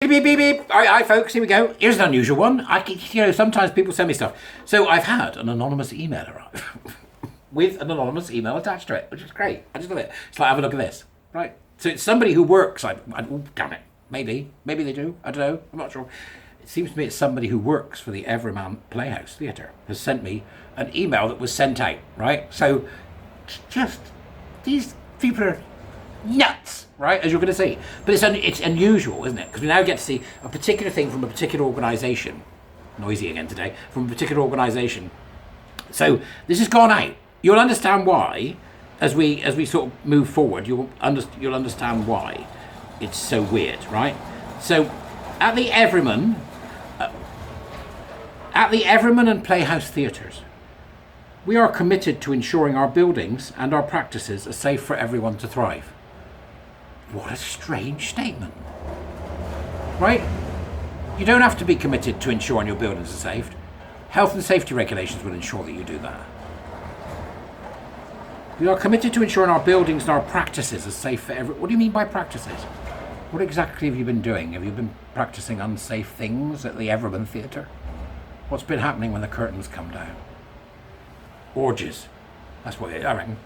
Beep, beep, beep. All right, folks, here we go. Here's an unusual one. Sometimes people send me stuff. So I've had an anonymous email arrive with an anonymous email attached to it, which is great. I just love it. It's like, have a look at this. Right. So it's somebody who works. Oh, damn it. Maybe they do. I don't know. I'm not sure. It seems to me it's somebody who works for the Everyman Playhouse Theatre has sent me an email that was sent out. Right. So just these people are nuts, right, as you're going to see. But it's unusual, isn't it? Because we now get to see a particular thing from a particular organisation. Noisy again today. From a particular organisation. So this has gone out. You'll understand why, as we sort of move forward. You'll understand why it's so weird, right? So at the Everyman and Playhouse Theatres, we are committed to ensuring our buildings and our practices are safe for everyone to thrive. What a strange statement, right? You don't have to be committed to ensuring your buildings are safe. Health and safety regulations will ensure that you do that. We are committed to ensuring our buildings and our practices are safe for everyone. What do you mean by practices? What exactly have you been doing? Have you been practicing unsafe things at the Everyman Theatre? What's been happening when the curtains come down? Orgies. That's what I reckon.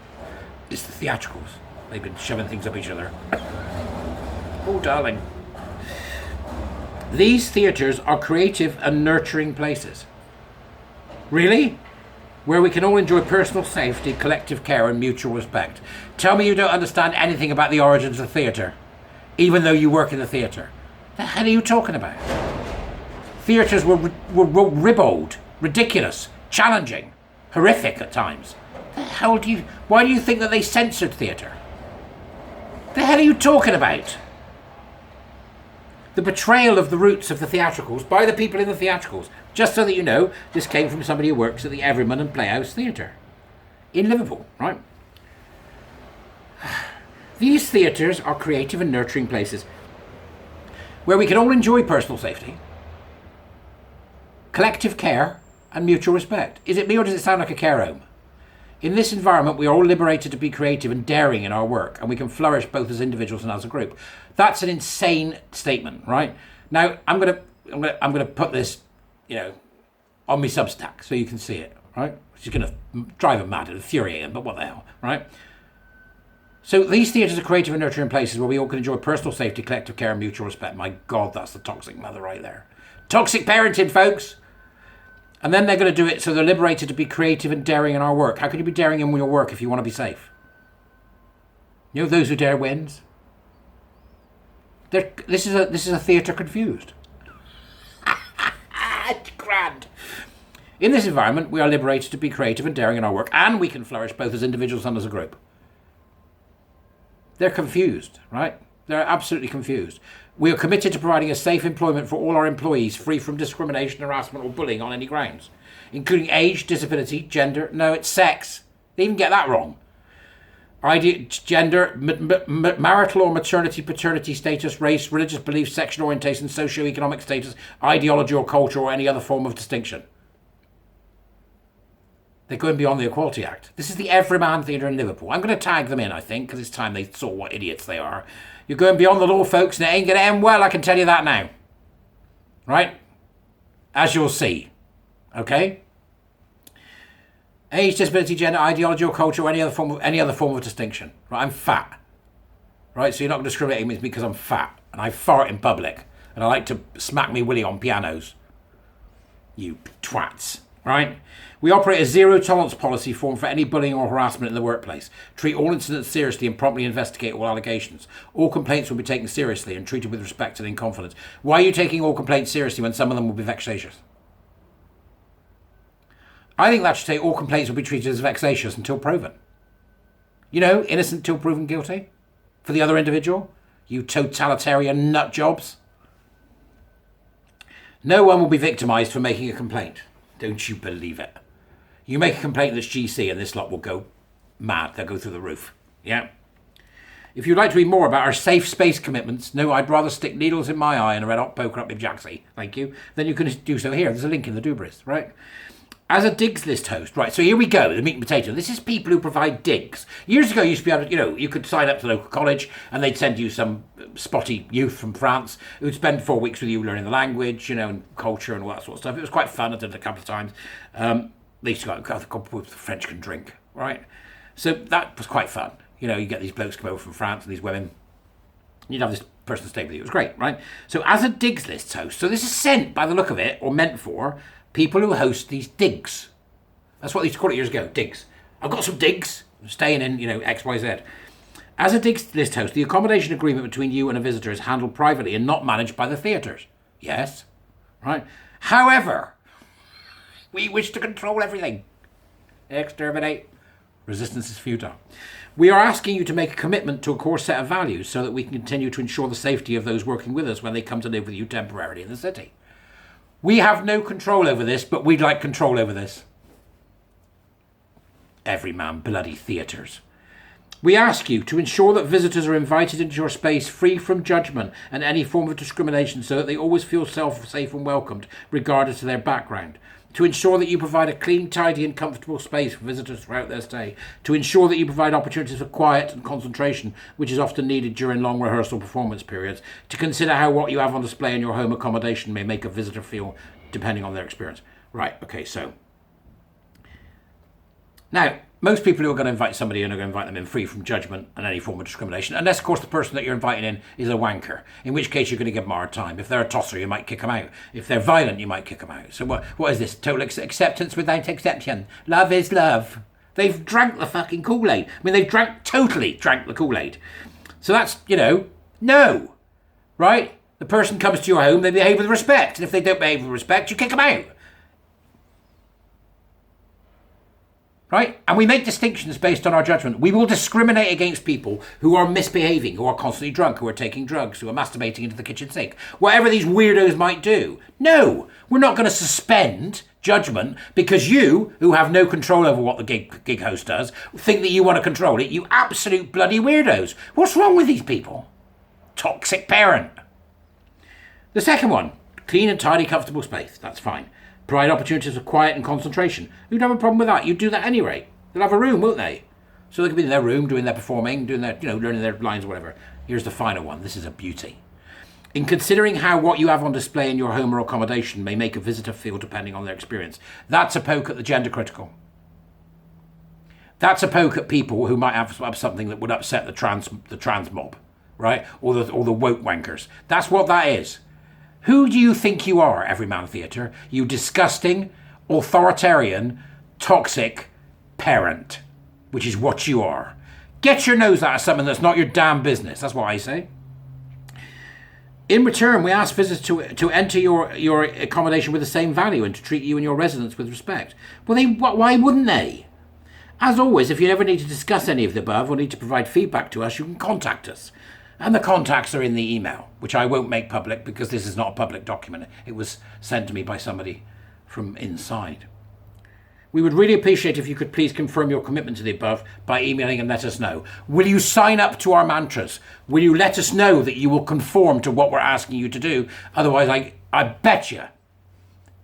It's the theatricals. They've been shoving things up each other. Oh, darling. These theatres are creative and nurturing places. Really? Where we can all enjoy personal safety, collective care and mutual respect. Tell me you don't understand anything about the origins of theatre, even though you work in the theatre. The hell are you talking about? Theatres were ribald, ridiculous, challenging, horrific at times. Why do you think that they censored theatre? The hell are you talking about? The betrayal of the roots of the theatricals by the people in the theatricals. Just so that you know, this came from somebody who works at the Everyman and Playhouse Theatre in Liverpool, right? These theatres are creative and nurturing places where we can all enjoy personal safety, collective care and mutual respect. Is it me or does it sound like a care home? In this environment, we are all liberated to be creative and daring in our work, and we can flourish both as individuals and as a group. That's an insane statement, right? Now, I'm gonna put this, on my Substack so you can see it, right? Which is gonna drive them mad and infuriate them, but what the hell, right? So these theatres are creative and nurturing places where we all can enjoy personal safety, collective care, and mutual respect. My God, that's the toxic mother right there. Toxic parenting, folks. And then they're going to do it so they're liberated to be creative and daring in our work. How can you be daring in your work if you want to be safe? Those who dare wins. This is a theatre confused. Grand. In this environment, we are liberated to be creative and daring in our work, and we can flourish both as individuals and as a group. They're confused, right? They're absolutely confused. We are committed to providing a safe employment for all our employees, free from discrimination, harassment or bullying on any grounds, including age, disability, gender. No, it's sex. They even get that wrong. Gender, marital or maternity, paternity status, race, religious belief, sexual orientation, socio-economic status, ideology or culture or any other form of distinction. They're going beyond the Equality Act. This is the Everyman Theatre in Liverpool. I'm going to tag them in, I think, because it's time they saw what idiots they are. You're going beyond the law, folks, and it ain't going to end well, I can tell you that now. Right? As you'll see. Okay? Age, disability, gender, ideology or culture, or any other form of distinction. Right? I'm fat. Right? So you're not going to discriminate against me because I'm fat. And I fart in public. And I like to smack me willy on pianos. You twats. Right? We operate a zero-tolerance policy form for any bullying or harassment in the workplace. Treat all incidents seriously and promptly investigate all allegations. All complaints will be taken seriously and treated with respect and in confidence. Why are you taking all complaints seriously when some of them will be vexatious? I think that should say all complaints will be treated as vexatious until proven. Innocent until proven guilty? For the other individual? You totalitarian nut jobs? No one will be victimised for making a complaint. Don't you believe it? You make a complaint that's GC and this lot will go mad. They'll go through the roof. Yeah? If you'd like to read more about our safe space commitments, no, I'd rather stick needles in my eye and a red hot poker up my jacksie, thank you, then you can do so here. There's a link in the Dubris, right? As a digs list host, right, so here we go, the meat and potato. This is people who provide digs. Years ago, you used to be able to, you could sign up to the local college and they'd send you some spotty youth from France who'd spend 4 weeks with you learning the language, and culture and all that sort of stuff. It was quite fun. I did it a couple of times. They used to go, the French can drink, right? So that was quite fun. You get these blokes come over from France and these women. You'd have this person stay with you. It was great, right? So as a digs list host, so this is sent by the look of it, or meant for, people who host these digs. That's what they used to call it years ago, digs. I've got some digs. I'm staying in, X, Y, Z. As a digs list host, the accommodation agreement between you and a visitor is handled privately and not managed by the theatres. Yes, right? However, we wish to control everything. Exterminate. Resistance is futile. We are asking you to make a commitment to a core set of values so that we can continue to ensure the safety of those working with us when they come to live with you temporarily in the city. We have no control over this, but we'd like control over this. Everyman bloody theatres. We ask you to ensure that visitors are invited into your space free from judgment and any form of discrimination so that they always feel safe and welcomed, regardless of their background. To ensure that you provide a clean, tidy and comfortable space for visitors throughout their stay. To ensure that you provide opportunities for quiet and concentration, which is often needed during long rehearsal performance periods. To consider how what you have on display in your home accommodation may make a visitor feel, depending on their experience. Right, okay, so. Now, most people who are going to invite somebody in are going to invite them in free from judgment and any form of discrimination, unless, of course, the person that you're inviting in is a wanker, in which case you're going to give them a hard time. If they're a tosser, you might kick them out. If they're violent, you might kick them out. So what is this? Total acceptance without exception. Love is love. They've drank the fucking Kool-Aid. I mean, they've totally drank the Kool-Aid. So that's, no. Right? The person comes to your home, they behave with respect. And if they don't behave with respect, you kick them out. Right? And we make distinctions based on our judgment. We will discriminate against people who are misbehaving, who are constantly drunk, who are taking drugs, who are masturbating into the kitchen sink. Whatever these weirdos might do. No, we're not going to suspend judgment because you, who have no control over what the gig host does, think that you want to control it. You absolute bloody weirdos. What's wrong with these people? Toxic parent. The second one, clean and tidy, comfortable space. That's fine. Provide opportunities for quiet and concentration. Who'd have a problem with that? You'd do that anyway. They'll have a room, won't they? So they could be in their room doing their performing, doing their, learning their lines or whatever. Here's the final one. This is a beauty. In considering how what you have on display in your home or accommodation may make a visitor feel depending on their experience. That's a poke at the gender critical. That's a poke at people who might have something that would upset the trans mob, right? Or the woke wankers. That's what that is. Who do you think you are, Everyman Theatre? You disgusting, authoritarian, toxic parent, which is what you are. Get your nose out of something that's not your damn business. That's what I say. In return, we ask visitors to enter your accommodation with the same value and to treat you and your residents with respect. Well, why wouldn't they? As always, if you ever need to discuss any of the above or need to provide feedback to us, you can contact us. And the contacts are in the email, which I won't make public because this is not a public document. It was sent to me by somebody from inside. We would really appreciate if you could please confirm your commitment to the above by emailing and let us know. Will you sign up to our mantras? Will you let us know that you will conform to what we're asking you to do? Otherwise, I bet you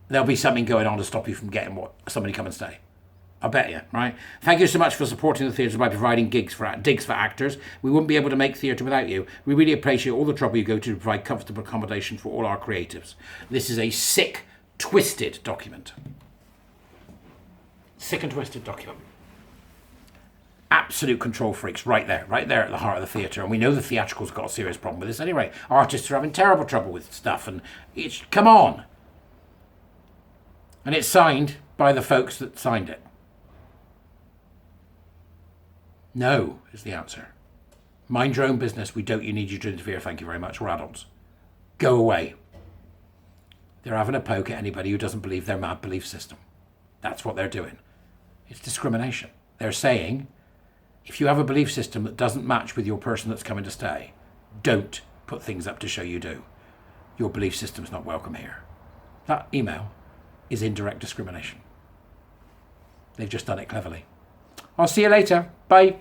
there'll be something going on to stop you from getting somebody come and stay. I bet you, right? Thank you so much for supporting the theatre by providing digs for actors. We wouldn't be able to make theatre without you. We really appreciate all the trouble you go to provide comfortable accommodation for all our creatives. This is a sick, twisted document. Sick and twisted document. Absolute control freaks right there at the heart of the theatre. And we know the theatrical's got a serious problem with this anyway. Artists are having terrible trouble with stuff and come on. And it's signed by the folks that signed it. No, is the answer. Mind your own business. We don't need you to interfere. Thank you very much. We're adults. Go away. They're having a poke at anybody who doesn't believe their mad belief system. That's what they're doing. It's discrimination. They're saying, if you have a belief system that doesn't match with your person that's coming to stay, don't put things up to show you do. Your belief system's not welcome here. That email is indirect discrimination. They've just done it cleverly. I'll see you later. Bye.